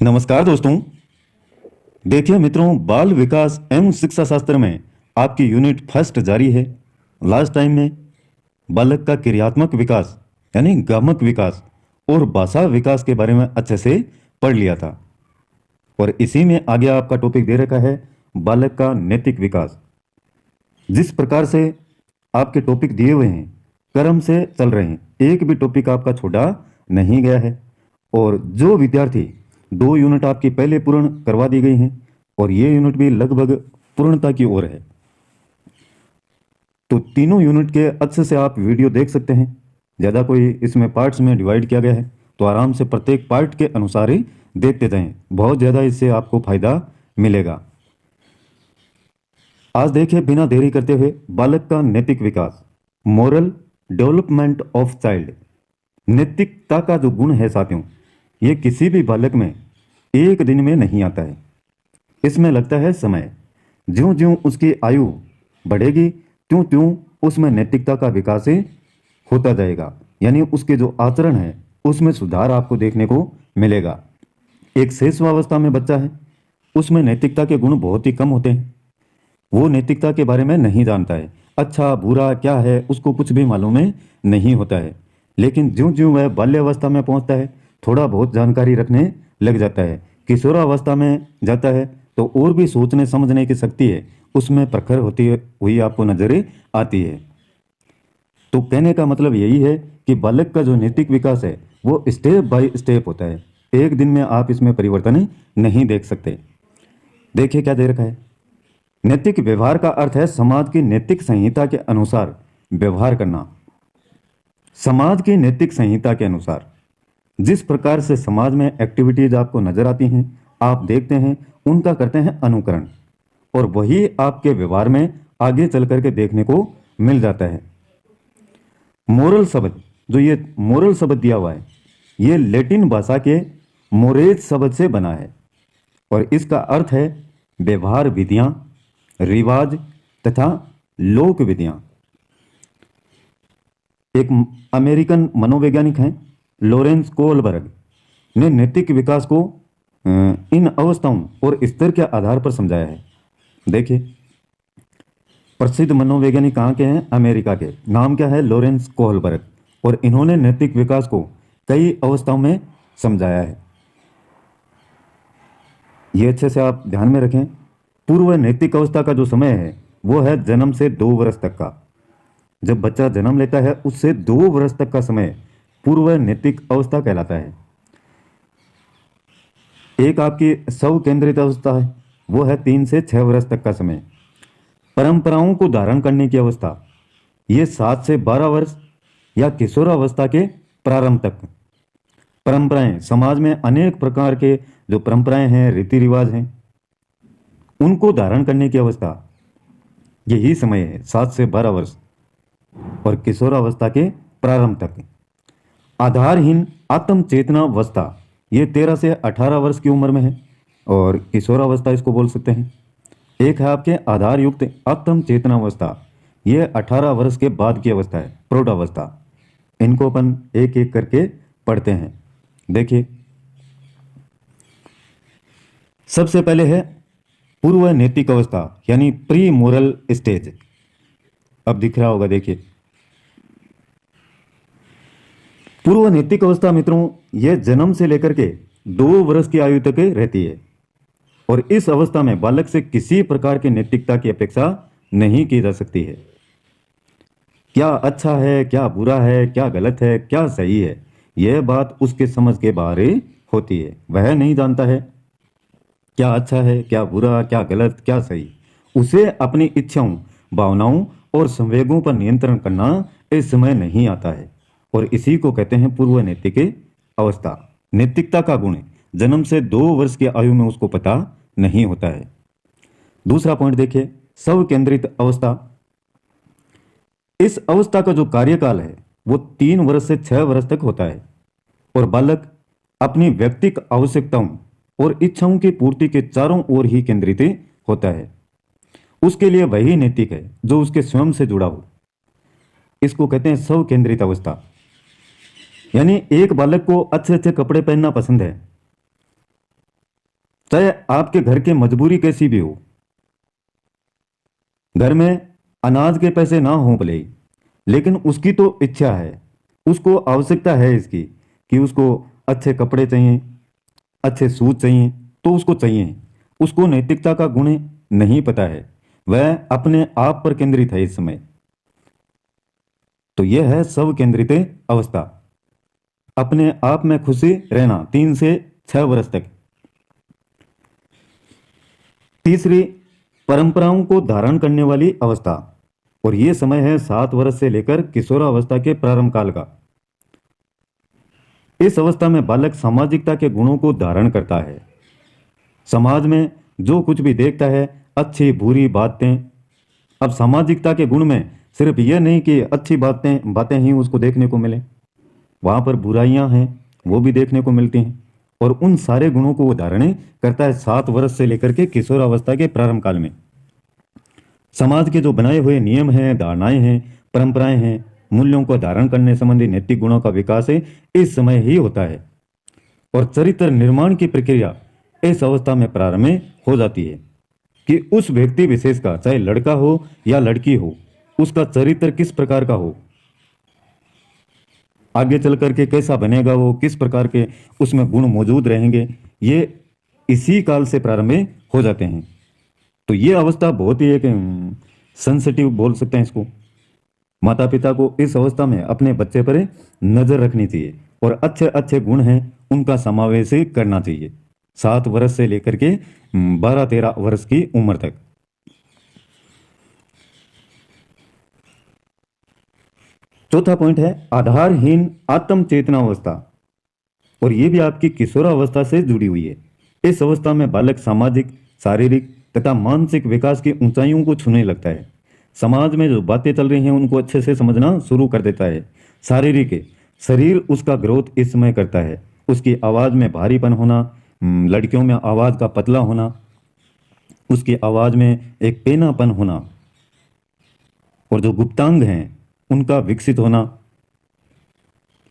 नमस्कार दोस्तों। देखिए मित्रों, बाल विकास एवं शिक्षा शास्त्र में आपकी यूनिट फर्स्ट जारी है। लास्ट टाइम में बालक का क्रियात्मक विकास यानी गामक विकास और भाषा विकास के बारे में अच्छे से पढ़ लिया था, और इसी में आगे आपका टॉपिक दे रखा है बालक का नैतिक विकास। जिस प्रकार से आपके टॉपिक दिए हुए हैं क्रम से चल रहे हैं, एक भी टॉपिक आपका छोड़ा नहीं गया है। और जो विद्यार्थी 2 यूनिट आपकी पहले पूर्ण करवा दी गई हैं और ये यूनिट भी लगभग पूर्णता की ओर है, तो तीनों यूनिट के अच्छे से आप वीडियो देख सकते हैं। ज़्यादा कोई इसमें पार्ट्स में डिवाइड किया गया है, तो आराम से प्रत्येक पार्ट के अनुसार ही देखते जाएं, बहुत ज़्यादा इससे आपको फायदा मिलेगा। आज देखिए, बिना देरी करते हुए बालक का नैतिक विकास, मोरल डेवलपमेंट ऑफ चाइल्ड। नैतिकता का जो गुण है साथियों, ये किसी भी बालक में एक दिन में नहीं आता है। इसमें लगता है समय। ज्यों ज्यों उसकी आयु बढ़ेगी त्यों त्यों उसमें नैतिकता का विकास ही होता जाएगा, यानी उसके जो आचरण है उसमें सुधार आपको देखने को मिलेगा। एक शिशुअवस्था में बच्चा है, उसमें नैतिकता के गुण बहुत ही कम होते हैं। वो नैतिकता के बारे में नहीं जानता है, अच्छा बुरा क्या है उसको कुछ भी मालूम नहीं होता है। लेकिन ज्यों ज्यों वह बाल्यावस्था में पहुंचता है, थोड़ा बहुत जानकारी रखने लग जाता है। किशोरावस्था में जाता है तो और भी सोचने समझने की शक्ति है उसमें प्रखर होती हुई आपको नजर आती है। तो कहने का मतलब यही है कि बालक का जो नैतिक विकास है वो स्टेप बाय स्टेप होता है, एक दिन में आप इसमें परिवर्तन नहीं देख सकते। देखिए क्या दे रखा है। नैतिक व्यवहार का अर्थ है समाज की नैतिक संहिता के अनुसार व्यवहार करना। समाज की नैतिक संहिता के अनुसार जिस प्रकार से समाज में एक्टिविटीज आपको नजर आती हैं, आप देखते हैं, उनका करते हैं अनुकरण, और वही आपके व्यवहार में आगे चल करके देखने को मिल जाता है। मोरल शब्द, जो ये मोरल शब्द दिया हुआ है, ये लैटिन भाषा के मोरेज शब्द से बना है, और इसका अर्थ है व्यवहार विधियां, रिवाज तथा लोक विधियां। एक अमेरिकन मनोवैज्ञानिक हैं लॉरेंस कोहलबर्ग ने नैतिक विकास को इन अवस्थाओं और स्तर के आधार पर समझाया है। देखिए, प्रसिद्ध मनोवैज्ञानिक कहाँ के हैं? अमेरिका के। नाम क्या है? Lawrence Kohlberg. और इन्होंने नैतिक विकास को कई अवस्थाओं में समझाया है। ये अच्छे से आप ध्यान में रखें। पूर्व नैतिक अवस्था का जो समय है वो है जन्म से 2 वर्ष तक का। जब बच्चा जन्म लेता है उससे 2 वर्ष तक का समय पूर्व नैतिक अवस्था कहलाता है। एक आपकी स्व केंद्रित अवस्था है, वो है 3 से 6 वर्ष तक का समय। परंपराओं को धारण करने की अवस्था, ये 7 से 12 वर्ष या किशोरावस्था के प्रारंभ तक। परंपराएं, समाज में अनेक प्रकार के जो परंपराएं हैं, रीति रिवाज हैं, उनको धारण करने की अवस्था, यही समय है 7 से 12 वर्ष और किशोरावस्था के प्रारंभ तक। आधारहीन आत्म चेतना अवस्था, ये 13 से 18 वर्ष की उम्र में है, और किशोरावस्था इसको बोल सकते हैं। एक है आपके आधार युक्त आत्म चेतना अवस्था, ये 18 वर्ष के बाद की अवस्था है, प्रौढ़ावस्था। इनको अपन एक एक करके पढ़ते हैं। देखिए, सबसे पहले है पूर्व नैतिक अवस्था यानी प्री मोरल स्टेज। अब दिख रहा होगा, देखिए पूर्व नैतिक अवस्था मित्रों, यह जन्म से लेकर के 2 वर्ष की आयु तक रहती है, और इस अवस्था में बालक से किसी प्रकार की नैतिकता की अपेक्षा नहीं की जा सकती है। क्या अच्छा है, क्या बुरा है, क्या गलत है, क्या सही है, यह बात उसके समझ के बाहर ही होती है। वह नहीं जानता है क्या अच्छा है, क्या बुरा, क्या गलत, क्या सही। उसे अपनी इच्छाओं, भावनाओं और संवेगों पर नियंत्रण करना इस समय नहीं आता है, और इसी को कहते हैं पूर्व नैतिक अवस्था। नैतिकता का गुण जन्म से 2 वर्ष की आयु में उसको पता नहीं होता है। दूसरा पॉइंट देखिए, स्व केंद्रित अवस्था। इस अवस्था का जो कार्यकाल है वो 3 वर्ष से 6 वर्ष तक होता है, और बालक अपनी व्यक्तिगत आवश्यकताओं और इच्छाओं की पूर्ति के चारों ओर ही केंद्रित होता है। उसके लिए वही नैतिक है जो उसके स्वयं से जुड़ा हो। इसको कहते हैं स्व केंद्रित अवस्था। यानी एक बालक को अच्छे अच्छे कपड़े पहनना पसंद है, चाहे आपके घर की मजबूरी कैसी भी हो, घर में अनाज के पैसे ना हो भले ही, लेकिन उसकी तो इच्छा है, उसको आवश्यकता है इसकी कि उसको अच्छे कपड़े चाहिए, अच्छे शूज चाहिए, तो उसको चाहिए। उसको नैतिकता का गुण नहीं पता है, वह अपने आप पर केंद्रित है इस समय। तो यह है स्व केंद्रित अवस्था, अपने आप में खुशी रहना 3 से 6 वर्ष तक। तीसरी, परंपराओं को धारण करने वाली अवस्था, और यह समय है 7 वर्ष से लेकर किशोरावस्था के प्रारंभ काल का। इस अवस्था में बालक सामाजिकता के गुणों को धारण करता है, समाज में जो कुछ भी देखता है, अच्छी बुरी बातें। अब सामाजिकता के गुण में सिर्फ यह नहीं कि अच्छी बातें बातें ही उसको देखने को मिले, वहां पर बुराइयां हैं वो भी देखने को मिलती हैं, और उन सारे गुणों को वो धारण करता है 7 वर्ष से लेकर के किशोरावस्था के प्रारंभ काल में। समाज के जो बनाए हुए नियम हैं, धारणाएं हैं, परंपराएं हैं, मूल्यों को धारण करने संबंधी नैतिक गुणों का विकास इस समय ही होता है, और चरित्र निर्माण की प्रक्रिया इस अवस्था में प्रारंभ हो जाती है कि उस व्यक्ति विशेष का, चाहे लड़का हो या लड़की हो, उसका चरित्र किस प्रकार का हो, आगे चल करके कैसा बनेगा, वो किस प्रकार के उसमें गुण मौजूद रहेंगे, ये इसी काल से प्रारंभ हो जाते हैं। तो ये अवस्था बहुत ही एक सेंसिटिव बोल सकते हैं इसको। माता पिता को इस अवस्था में अपने बच्चे पर नजर रखनी चाहिए, और अच्छे अच्छे गुण हैं उनका समावेश करना चाहिए 7 वर्ष से लेकर के 12-13 वर्ष की उम्र तक। चौथा पॉइंट है आधारहीन आत्म चेतनावस्था, और यह भी आपकी किशोरावस्था से जुड़ी हुई है। इस अवस्था में बालक सामाजिक, शारीरिक तथा मानसिक विकास की ऊंचाइयों को छूने लगता है। समाज में जो बातें चल रही हैं उनको अच्छे से समझना शुरू कर देता है। शारीरिक, शरीर उसका ग्रोथ इस समय करता है। उसकी आवाज में भारीपन होना, लड़कियों में आवाज का पतला होना, उसकी आवाज में एक पेनापन होना, और जो गुप्तांग हैं उनका विकसित होना,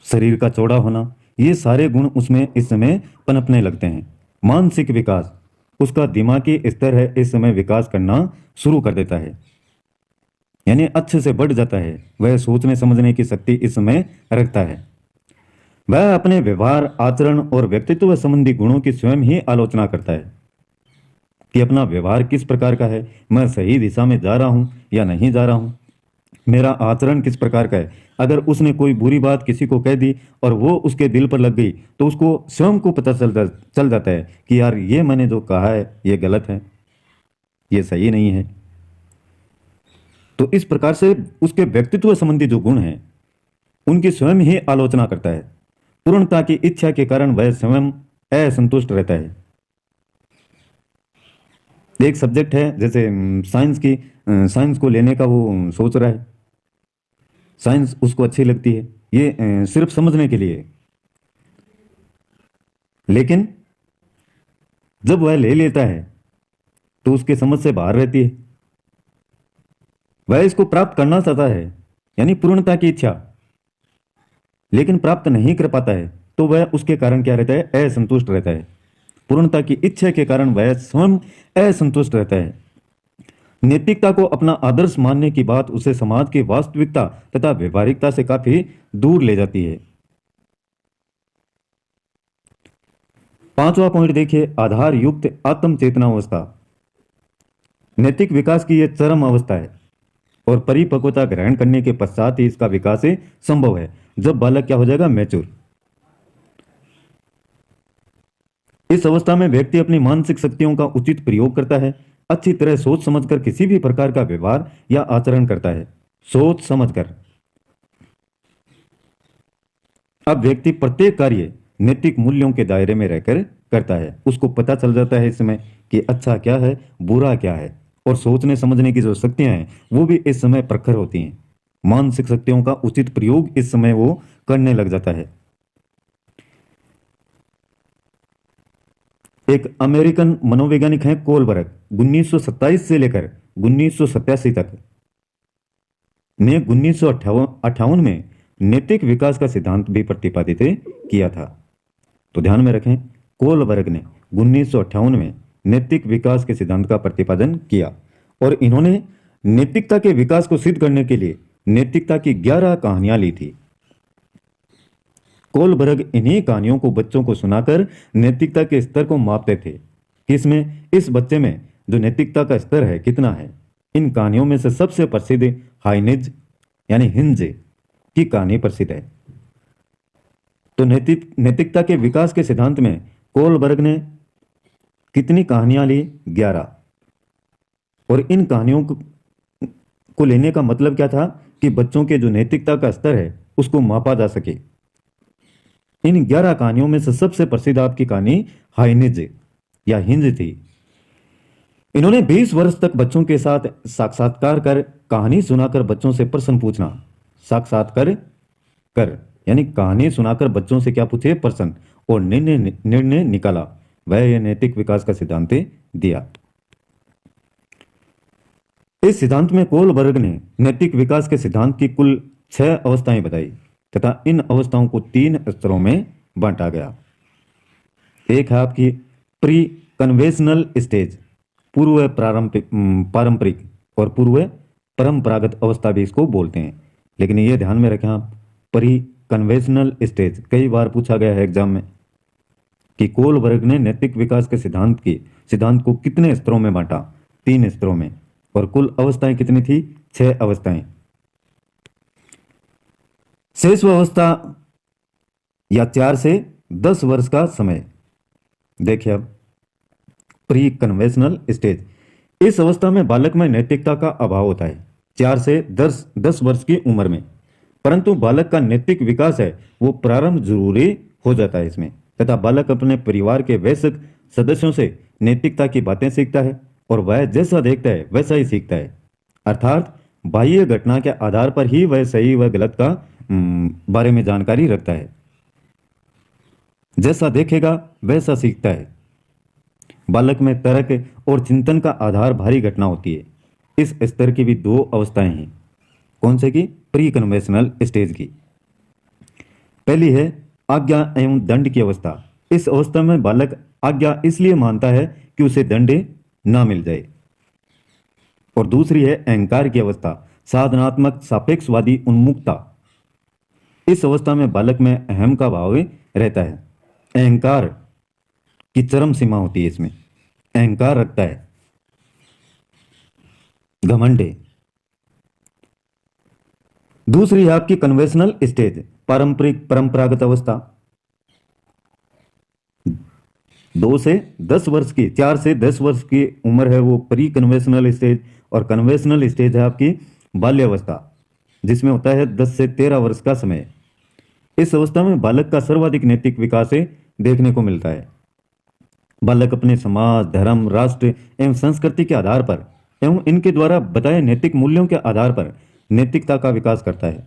शरीर का चौड़ा होना, ये सारे गुण उसमें इस समय पनपने लगते हैं। मानसिक विकास, उसका दिमागी स्तर है इस समय विकास करना शुरू कर देता है, यानी अच्छे से बढ़ जाता है। वह सोचने समझने की शक्ति इस समय रखता है। वह अपने व्यवहार, आचरण और व्यक्तित्व संबंधी गुणों की स्वयं ही आलोचना करता है कि अपना व्यवहार किस प्रकार का है, मैं सही दिशा में जा रहा हूं या नहीं जा रहा हूं, मेरा आचरण किस प्रकार का है। अगर उसने कोई बुरी बात किसी को कह दी और वो उसके दिल पर लग गई, तो उसको स्वयं को पता चल जाता है कि यार ये मैंने जो कहा है ये गलत है, ये सही नहीं है। तो इस प्रकार से उसके व्यक्तित्व संबंधी जो गुण हैं उनकी स्वयं ही आलोचना करता है। पूर्णता की इच्छा के कारण वह स्वयं असंतुष्ट रहता है। एक सब्जेक्ट है जैसे साइंस को लेने का वो सोच रहा है, साइंस उसको अच्छी लगती है, ये सिर्फ समझने के लिए, लेकिन जब वह ले लेता है तो उसके समझ से बाहर रहती है। वह इसको प्राप्त करना चाहता है, यानी पूर्णता की इच्छा, लेकिन प्राप्त नहीं कर पाता है, तो वह उसके कारण क्या रहता है, असंतुष्ट रहता है। पूर्णता की इच्छा के कारण वह स्वयं असंतुष्ट रहता है। नैतिकता को अपना आदर्श मानने की बात उसे समाज की वास्तविकता तथा व्यवहारिकता से काफी दूर ले जाती है। पांचवा पॉइंट देखिए, आधार युक्त आत्म चेतनावस्था। नैतिक विकास की यह चरम अवस्था है, और परिपक्वता ग्रहण करने के पश्चात ही इसका विकास संभव है, जब बालक क्या हो जाएगा, मैच्योर। इस अवस्था में व्यक्ति अपनी मानसिक शक्तियों का उचित प्रयोग करता है, अच्छी तरह सोच समझकर किसी भी प्रकार का व्यवहार या आचरण करता है, सोच समझकर। अब व्यक्ति प्रत्येक कार्य नैतिक मूल्यों के दायरे में रहकर करता है। उसको पता चल जाता है इसमें कि अच्छा क्या है, बुरा क्या है, और सोचने समझने की जो शक्तियां हैं वो भी इस समय प्रखर होती हैं। मानसिक शक्तियों का उचित प्रयोग इस समय वो करने लग जाता है। एक अमेरिकन मनोवैज्ञानिक हैं कोलबर्ग, 1927 से लेकर 1987 तक ने 1958 में नैतिक विकास का सिद्धांत भी प्रतिपादित किया था। तो ध्यान में रखें, कोलबर्ग ने 1958 में नैतिक विकास के सिद्धांत का प्रतिपादन किया और इन्होंने नैतिकता के विकास को सिद्ध करने के लिए नैतिकता की 11 कहानियां ली थी। कोलबर्ग इन्हीं कहानियों को बच्चों को सुनाकर नैतिकता के स्तर को मापते थे कि इसमें इस बच्चे में जो नैतिकता का स्तर है कितना है। इन कहानियों में से सबसे प्रसिद्ध हाइनेज यानी हिंज की कहानी प्रसिद्ध है। तो नैतिकता के विकास के सिद्धांत में कोलबर्ग ने कितनी कहानियां ली? 11। और इन कहानियों को लेने का मतलब क्या था कि बच्चों के जो नैतिकता का स्तर है उसको मापा जा सके। इन 11 कहानियों में से सबसे प्रसिद्ध आपकी कहानी हाइनेज या हिंज थी। इन्होंने 20 वर्ष तक बच्चों के साथ साक्षात्कार कर कहानी सुनाकर बच्चों से प्रश्न पूछना। साक्षात्कार कर यानी कहानी सुनाकर बच्चों से क्या पूछे? प्रश्न, और निर्णय निकाला। वह यह नैतिक विकास का सिद्धांत दिया। इस सिद्धांत में कोलबर्ग ने नैतिक विकास के सिद्धांत की कुल 6 अवस्थाएं बताई तथा इन अवस्थाओं को 3 स्तरों में बांटा गया। एक है आपकी प्री कन्वेंशनल स्टेज, पूर्व पारंपरिक और पूर्व परंपरागत अवस्था भी इसको बोलते हैं। लेकिन ये ध्यान में रखें आप, प्री कन्वेंशनल स्टेज कई बार पूछा गया है एग्जाम में कि कोलबर्ग ने नैतिक विकास के सिद्धांत को कितने स्तरों में बांटा? 3 स्तरों में। और कुल अवस्थाएं कितनी थी? 6 अवस्थाएं। शेष अवस्था या 4 से 10 वर्ष का समय। देखिए अब प्री कन्वेंशनल स्टेज, इस अवस्था में बालक में नैतिकता का अभाव होता है 4 से 10 वर्ष की उम्र में, परंतु बालक का नैतिक विकास है वो प्रारंभ जरूरी हो जाता है इसमें, तथा बालक अपने परिवार के वयस्क सदस्यों से नैतिकता की बातें सीखता है और वह जैसा देखता है वैसा ही सीखता है। अर्थात बाह्य घटना के आधार पर ही वह सही व गलत का बारे में जानकारी रखता है। जैसा देखेगा वैसा सीखता है। बालक में तर्क और चिंतन का आधार भारी घटना होती है। इस स्तर की भी 2 अवस्थाएं हैं। कौन से की? प्री कन्वेंशनल स्टेज की। पहली है आज्ञा एवं दंड की अवस्था। इस अवस्था में बालक आज्ञा इसलिए मानता है कि उसे दंड ना मिल जाए। और दूसरी है अहंकार की अवस्था, साधनात्मक सापेक्षवादी उन्मुखता। इस अवस्था में बालक में अहम का भाव रहता है। अहंकार की चरम सीमा होती है, इसमें अहंकार रखता है, घमंड है। दूसरी है आपकी कन्वेंशनल स्टेज, परंपरागत अवस्था। 4 से 10 वर्ष की उम्र है वो प्री कन्वेंशनल स्टेज, और कन्वेंशनल स्टेज है आपकी बाल्य अवस्था जिसमें होता है 10 से 13 वर्ष का समय। इस अवस्था में बालक का सर्वाधिक नैतिक विकास देखने को मिलता है। बालक अपने समाज, धर्म, राष्ट्र एवं संस्कृति के आधार पर एवं इनके द्वारा बताए नैतिक मूल्यों के आधार पर नैतिकता का विकास करता है।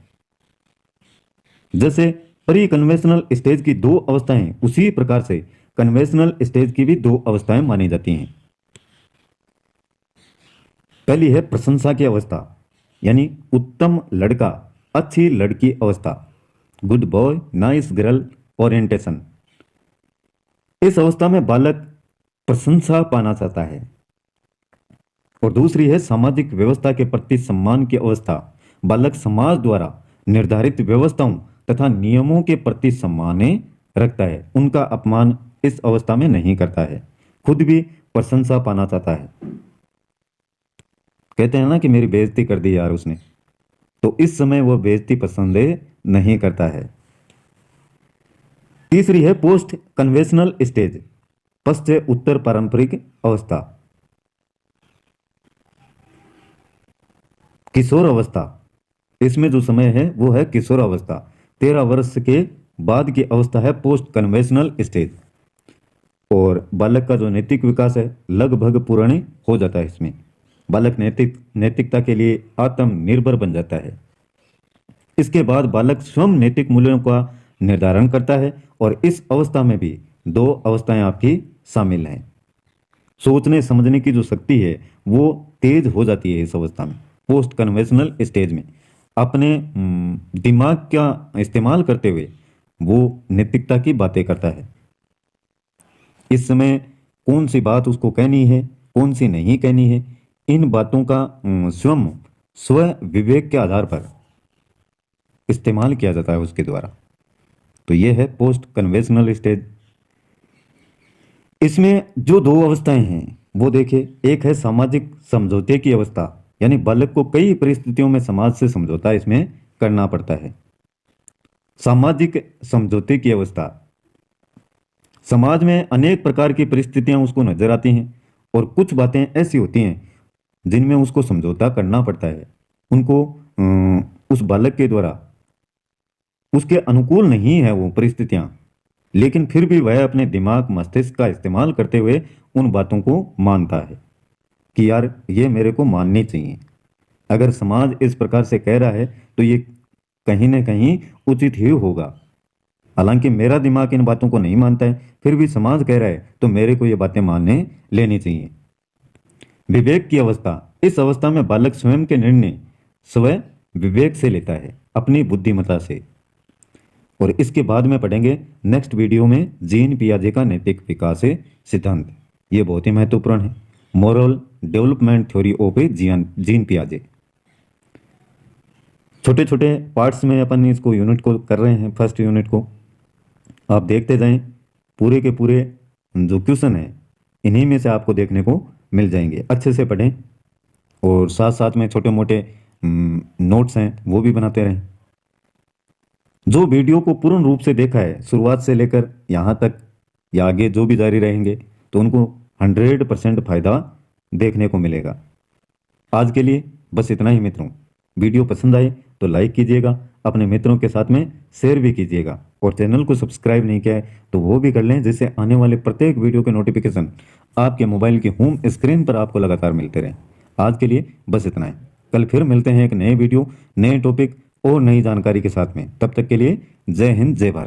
जैसे प्री कन्वेंशनल स्टेज की 2 अवस्थाएं, उसी प्रकार से कन्वेंशनल स्टेज की भी 2 अवस्थाएं मानी जाती हैं। पहली है प्रशंसा की अवस्था, यानी उत्तम लड़का, अच्छी लड़की अवस्था, good boy, nice girl orientation. इस अवस्था में बालक प्रशंसा पाना चाहता है। और दूसरी है सामाजिक व्यवस्था के प्रति सम्मान की अवस्था। बालक समाज द्वारा निर्धारित व्यवस्थाओं तथा नियमों के प्रति सम्मान रखता है, उनका अपमान इस अवस्था में नहीं करता है, खुद भी प्रशंसा पाना चाहता है। कहते हैं ना कि मेरी बेइज्जती कर दी यार उसने, तो इस समय वह बेइज्जती पसंद नहीं करता है। तीसरी है पोस्ट कन्वेंशनल स्टेज, पश्चिम उत्तर पारंपरिक अवस्था। किशोर अवस्था, इसमें जो समय है वो है किशोर अवस्था। 13 वर्ष के बाद की अवस्था है पोस्ट कन्वेंशनल स्टेज। और बालक का जो नैतिक विकास है लगभग पूर्ण हो जाता है। इसमें बालक नैतिकता के लिए आत्मनिर्भर बन जाता है। इसके बाद बालक स्वयं नैतिक मूल्यों का निर्धारण करता है, और इस अवस्था में भी 2 अवस्थाएं आपकी शामिल हैं। सोचने समझने की जो शक्ति है वो तेज हो जाती है इस अवस्था में, पोस्ट कन्वेंशनल स्टेज में। अपने दिमाग का इस्तेमाल करते हुए वो नैतिकता की बातें करता है। इस समय कौन सी बात उसको कहनी है, कौन सी नहीं कहनी है, इन बातों का स्वयं स्व विवेक के आधार पर इस्तेमाल किया जाता है उसके द्वारा। तो ये है पोस्ट कन्वेंशनल स्टेज। इसमें जो दो अवस्थाएं हैं वो देखिए, एक है सामाजिक समझौते की अवस्था, यानी बालक को कई परिस्थितियों में समाज से समझौता इसमें करना पड़ता है। सामाजिक समझौते की अवस्था, समाज में अनेक प्रकार की परिस्थितियां उसको नजर आती हैं और कुछ बातें ऐसी होती हैं जिनमें उसको समझौता करना पड़ता है। उनको उस बालक के द्वारा उसके अनुकूल नहीं है वो परिस्थितियां, लेकिन फिर भी वह अपने दिमाग मस्तिष्क का इस्तेमाल करते हुए उन बातों को मानता है कि यार ये मेरे को माननी चाहिए। अगर समाज इस प्रकार से कह रहा है तो ये कहीं ना कहीं उचित ही होगा। हालांकि मेरा दिमाग इन बातों को नहीं मानता है, फिर भी समाज कह रहा है तो मेरे को ये बातें मानने लेनी चाहिए। विवेक की अवस्था, इस अवस्था में बालक स्वयं के निर्णय स्व विवेक से लेता है, अपनी बुद्धिमत्ता से। और इसके बाद में पढ़ेंगे नेक्स्ट वीडियो में जीन पियाजे का नैतिक विकास सिद्धांत। ये बहुत ही महत्वपूर्ण है, moral development theory of Jean पियाजे। छोटे छोटे पार्ट्स में अपन इसको यूनिट को कर रहे हैं। फर्स्ट यूनिट को आप देखते जाएं, पूरे के पूरे जो क्वेश्चन है इन्हीं में से आपको देखने को मिल जाएंगे। अच्छे से पढ़ें और साथ साथ में छोटे मोटे नोट्स हैं वो भी बनाते रहें। जो वीडियो को पूर्ण रूप से देखा है शुरुआत से लेकर यहाँ तक या आगे जो भी जारी रहेंगे तो उनको 100% फायदा देखने को मिलेगा। आज के लिए बस इतना ही मित्रों। वीडियो पसंद आए तो लाइक कीजिएगा, अपने मित्रों के साथ में शेयर भी कीजिएगा और चैनल को सब्सक्राइब नहीं किया है तो वो भी कर लें, जिससे आने वाले प्रत्येक वीडियो के नोटिफिकेशन आपके मोबाइल की होम स्क्रीन पर आपको लगातार मिलते रहें। आज के लिए बस इतना ही। कल फिर मिलते हैं एक नए वीडियो, नए टॉपिक और नई जानकारी के साथ में। तब तक के लिए जय हिंद, जय भारत।